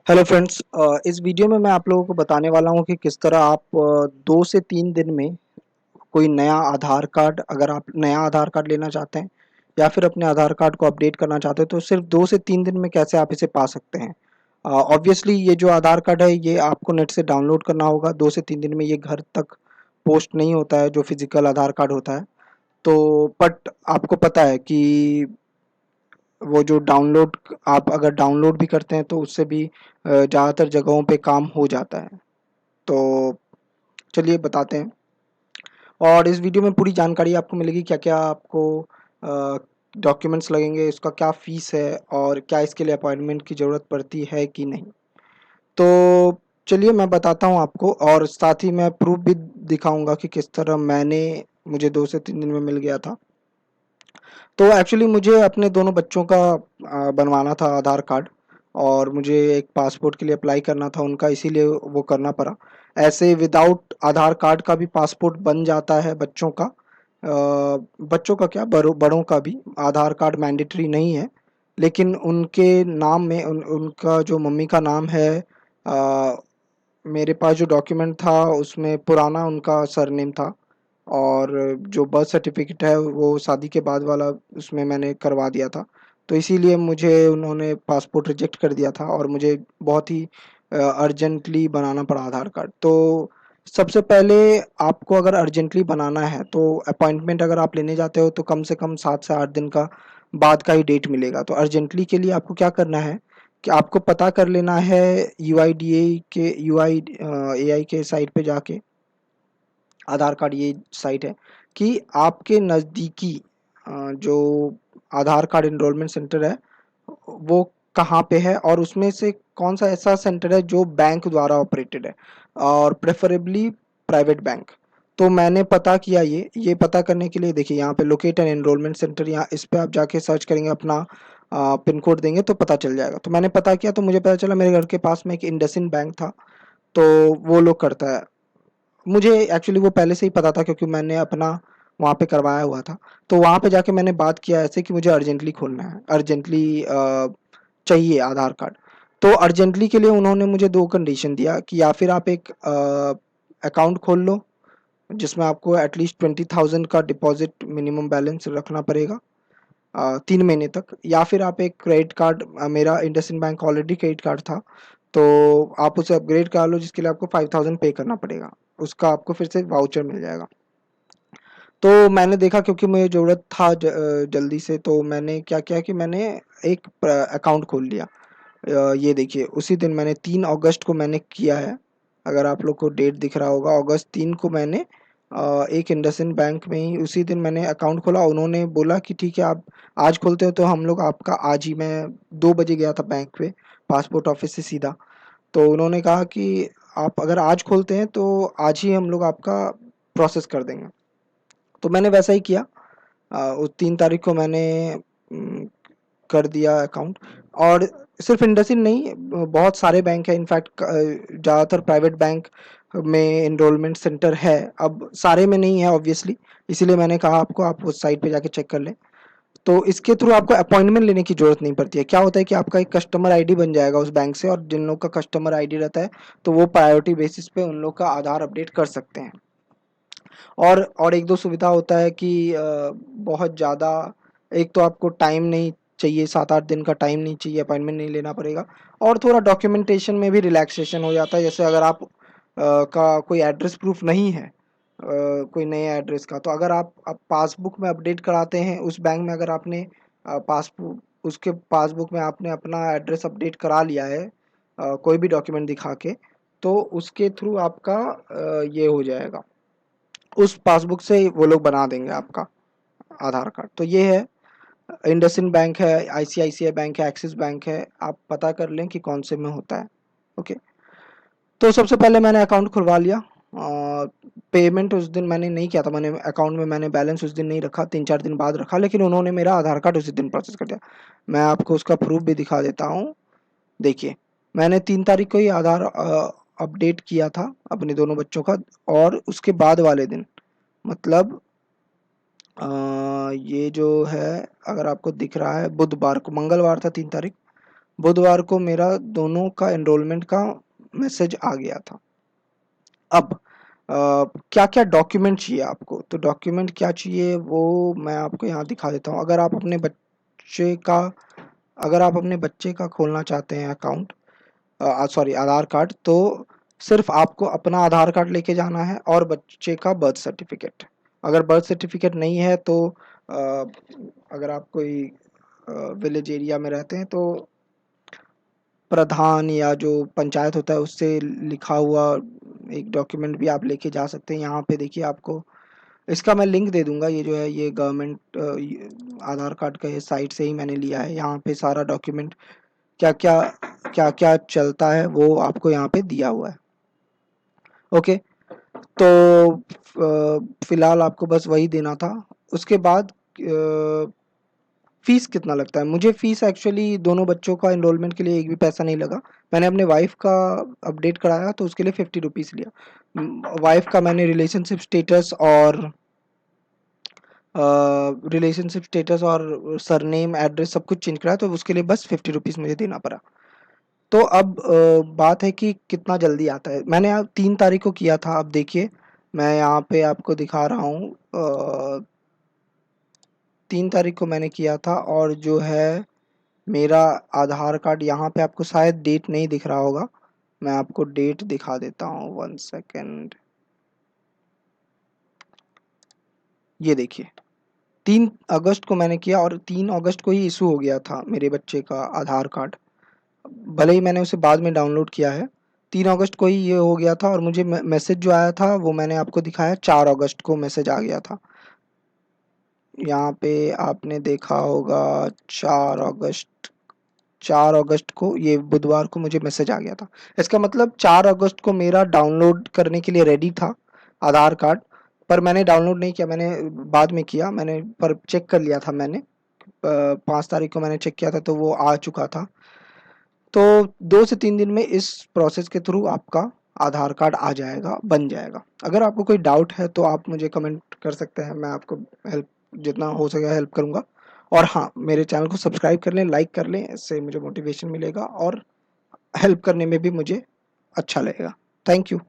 Hello friends, इस video में मैं आप लोगों को बताने वाला हूं कि किस तरह आप 2 से 3 दिन में कोई नया आधार कार्ड, अगर आप नया आधार कार्ड लेना चाहते हैं या फिर अपने आधार कार्ड को अपडेट करना चाहते हैं तो सिर्फ 2 से 3 दिन में कैसे आप इसे पा सकते हैं। ऑब्वियसली ये जो आधार कार्ड है ये आपको नेट से डाउनलोड करना होगा। 2 से 3 दिन में ये घर तक पोस्ट नहीं होता है जो फिजिकल आधार कार्ड होता है। तो बट आपको पता है कि वो जो डाउनलोड, आप अगर डाउनलोड भी करते हैं तो उससे भी ज़्यादातर जगहों पे काम हो जाता है। तो चलिए बताते हैं, और इस वीडियो में पूरी जानकारी आपको मिलेगी, क्या क्या आपको डॉक्यूमेंट्स लगेंगे, इसका क्या फ़ीस है और क्या इसके लिए अपॉइंटमेंट की ज़रूरत पड़ती है कि नहीं। तो चलिए मैं बताता हूँ आपको, और साथ ही मैं प्रूफ भी दिखाऊंगा कि किस तरह मुझे 2 से 3 दिन में मिल गया था। तो एक्चुअली मुझे अपने दोनों बच्चों का बनवाना था आधार कार्ड, और मुझे एक पासपोर्ट के लिए अप्लाई करना था उनका, इसीलिए वो करना पड़ा। ऐसे विदाउट आधार कार्ड का भी पासपोर्ट बन जाता है बच्चों का। बच्चों का क्या, बड़ों का भी आधार कार्ड मैंडेटरी नहीं है। लेकिन उनके नाम में उनका जो मम्मी का नाम है, अ, मेरे पास जो डॉक्यूमेंट था उसमें पुराना उनका सरनेम था, और जो बर्थ सर्टिफिकेट है वो शादी के बाद वाला, उसमें मैंने करवा दिया था। तो इसीलिए मुझे उन्होंने पासपोर्ट रिजेक्ट कर दिया था, और मुझे बहुत ही अर्जेंटली बनाना पड़ा आधार कार्ड। तो सबसे पहले आपको अगर अर्जेंटली बनाना है तो अपॉइंटमेंट अगर आप लेने जाते हो तो कम से कम 7 से 8 दिन का बाद का ही डेट मिलेगा। तो अर्जेंटली के लिए आपको क्या करना है कि आपको पता कर लेना है यूआईडीएआई के साइट पे जाके, आधार कार्ड ये साइट है, कि आपके नज़दीकी जो आधार कार्ड एनरोलमेंट सेंटर है वो कहाँ पे है, और उसमें से कौन सा ऐसा सेंटर है जो बैंक द्वारा ऑपरेटेड है, और प्रेफरेबली प्राइवेट बैंक। तो मैंने पता किया, ये पता करने के लिए देखिए यहाँ पे लोकेट एन एनरोलमेंट सेंटर, यहाँ इस पे आप जाके सर्च करेंगे, अपना पिन कोड देंगे तो पता चल जाएगा। तो मैंने पता किया तो मुझे पता चला मेरे घर के पास में एक इंडसइंड बैंक था। तो वो लोग करता है, मुझे एक्चुअली वो पहले से ही पता था क्योंकि मैंने अपना वहाँ पे करवाया हुआ था। तो वहाँ पे जाके मैंने बात किया ऐसे कि मुझे अर्जेंटली खोलना है, अर्जेंटली चाहिए आधार कार्ड। तो अर्जेंटली के लिए उन्होंने मुझे 2 कंडीशन दिया कि या फिर आप एक अकाउंट खोल लो जिसमें आपको एटलीस्ट 20,000 का डिपॉजिट मिनिमम बैलेंस रखना पड़ेगा 3 महीने तक, या फिर आप एक क्रेडिट कार्ड, मेरा IndusInd bank already credit card था, तो आप उसे अपग्रेड करा लो जिसके लिए आपको 5,000 पे करना पड़ेगा। उसका आपको फिर से वाउचर मिल जाएगा। तो मैंने देखा क्योंकि मुझे ज़रूरत था जल्दी से, तो मैंने क्या किया कि मैंने एक अकाउंट खोल लिया। ये देखिए उसी दिन मैंने 3 अगस्त को मैंने किया है। अगर आप लोग को डेट दिख रहा होगा, अगस्त 3 को मैंने एक इंडसइंड बैंक में ही उसी दिन मैंने अकाउंट खोला। उन्होंने बोला कि ठीक है आप आज खोलते हो तो हम लोग आपका आज ही, मैं 2 बजे गया था बैंक पे, पासपोर्ट ऑफिस से सीधा। तो उन्होंने कहा कि आप अगर आज खोलते हैं तो आज ही हम लोग आपका प्रोसेस कर देंगे। तो मैंने वैसा ही किया। उस 3 तारीख को मैंने उम, कर दिया अकाउंट। और सिर्फ इंडसइंड नहीं, बहुत सारे बैंक हैं, इनफैक्ट ज़्यादातर प्राइवेट बैंक में एनरोलमेंट सेंटर है। अब सारे में नहीं है ऑब्वियसली, इसीलिए मैंने कहा आपको आप उस साइट पे जाके चेक कर लें। तो इसके थ्रू आपको अपॉइंटमेंट लेने की ज़रूरत नहीं पड़ती है। क्या होता है कि आपका एक कस्टमर आईडी बन जाएगा उस बैंक से, और जिन लोग का कस्टमर आईडी रहता है तो वो प्रायोरिटी बेसिस पे उन लोग का आधार अपडेट कर सकते हैं। और एक दो सुविधा होता है कि बहुत ज़्यादा, एक तो आपको टाइम नहीं चाहिए, 7-8 दिन का टाइम नहीं चाहिए, अपॉइंटमेंट नहीं लेना पड़ेगा, और थोड़ा डॉक्यूमेंटेशन में भी रिलैक्सेशन हो जाता है। जैसे अगर आप का कोई एड्रेस प्रूफ नहीं है, कोई नए एड्रेस का, तो अगर आप पासबुक में अपडेट कराते हैं उस बैंक में, अगर आपने पासबुक, उसके पासबुक में आपने अपना एड्रेस अपडेट करा लिया है कोई भी डॉक्यूमेंट दिखा के, तो उसके थ्रू आपका ये हो जाएगा, उस पासबुक से ही वो लोग बना देंगे आपका आधार कार्ड। तो ये है, इंडसइंड बैंक है, आईसीआईसीआई बैंक है, एक्सिस बैंक है, आप पता कर लें कि कौन से में होता है। ओके। तो सबसे पहले मैंने अकाउंट खुलवा लिया। पेमेंट उस दिन मैंने नहीं किया था, मैंने अकाउंट में मैंने बैलेंस उस दिन नहीं रखा, 3-4 दिन बाद रखा, लेकिन उन्होंने मेरा आधार कार्ड उसी दिन प्रोसेस कर दिया। मैं आपको उसका प्रूफ भी दिखा देता हूँ। देखिए, मैंने 3 तारीख को ही आधार अपडेट किया था अपने दोनों बच्चों का, और उसके बाद वाले दिन, मतलब ये जो है, अगर आपको दिख रहा है, बुधवार को, मंगलवार था 3 तारीख, बुधवार को मेरा दोनों का एनरोलमेंट का मैसेज आ गया था। अब क्या क्या डॉक्यूमेंट चाहिए आपको, तो डॉक्यूमेंट क्या चाहिए वो मैं आपको यहाँ दिखा देता हूँ। अगर आप अपने बच्चे का खोलना चाहते हैं अकाउंट, सॉरी आधार कार्ड, तो सिर्फ आपको अपना आधार कार्ड लेके जाना है और बच्चे का बर्थ सर्टिफिकेट। अगर बर्थ सर्टिफिकेट नहीं है तो अगर आप कोई विलेज एरिया में रहते हैं तो प्रधान या जो पंचायत होता है उससे लिखा हुआ एक डॉक्यूमेंट भी आप लेके जा सकते हैं। यहाँ पे देखिए आपको इसका मैं लिंक दे दूंगा। ये जो है ये गवर्नमेंट आधार कार्ड का ये साइट से ही मैंने लिया है। यहाँ पे सारा डॉक्यूमेंट क्या क्या चलता है वो आपको यहाँ पे दिया हुआ है। ओके, तो फिलहाल आपको बस वही देना था। उसके बाद फीस कितना लगता है? मुझे फीस एक्चुअली दोनों बच्चों का एनरोलमेंट के लिए एक भी पैसा नहीं लगा। मैंने अपने वाइफ का अपडेट कराया तो उसके लिए 50 रुपीज़ लिया। वाइफ का मैंने रिलेशनशिप स्टेटस और सरनेम एड्रेस सब कुछ चेंज कराया तो उसके लिए बस 50 रुपीज़ मुझे देना पड़ा। तो अब बात है कि कितना जल्दी आता है। मैंने अब 3 तारीख को किया था। अब देखिए मैं यहाँ पे आपको दिखा रहा हूँ। 3 तारीख को मैंने किया था और जो है मेरा आधार कार्ड यहाँ पे आपको शायद डेट नहीं दिख रहा होगा। मैं आपको डेट दिखा देता हूँ, 1 सेकेंड। ये देखिए 3 अगस्त को मैंने किया और 3 अगस्त को ही इशू हो गया था मेरे बच्चे का आधार कार्ड। भले ही मैंने उसे बाद में डाउनलोड किया है, 3 अगस्त को ही ये हो गया था। और मुझे मैसेज जो आया था वो मैंने आपको दिखाया, 4 अगस्त को मैसेज आ गया था। यहाँ पे आपने देखा होगा 4 अगस्त, 4 अगस्त को, ये बुधवार को मुझे मैसेज आ गया था। इसका मतलब 4 अगस्त को मेरा डाउनलोड करने के लिए रेडी था आधार कार्ड, पर मैंने डाउनलोड नहीं किया, मैंने बाद में किया। मैंने पर चेक कर लिया था मैंने, 5 तारीख को मैंने चेक किया था तो वो आ चुका था। तो 2 से 3 दिन में इस प्रोसेस के थ्रू आपका आधार कार्ड आ जाएगा, बन जाएगा। अगर आपको कोई डाउट है तो आप मुझे कमेंट कर सकते हैं, मैं आपको हेल्प जितना हो सके हेल्प करूँगा। और हाँ, मेरे चैनल को सब्सक्राइब कर लें, लाइक कर लें, इससे मुझे मोटिवेशन मिलेगा और हेल्प करने में भी मुझे अच्छा लगेगा। Thank you.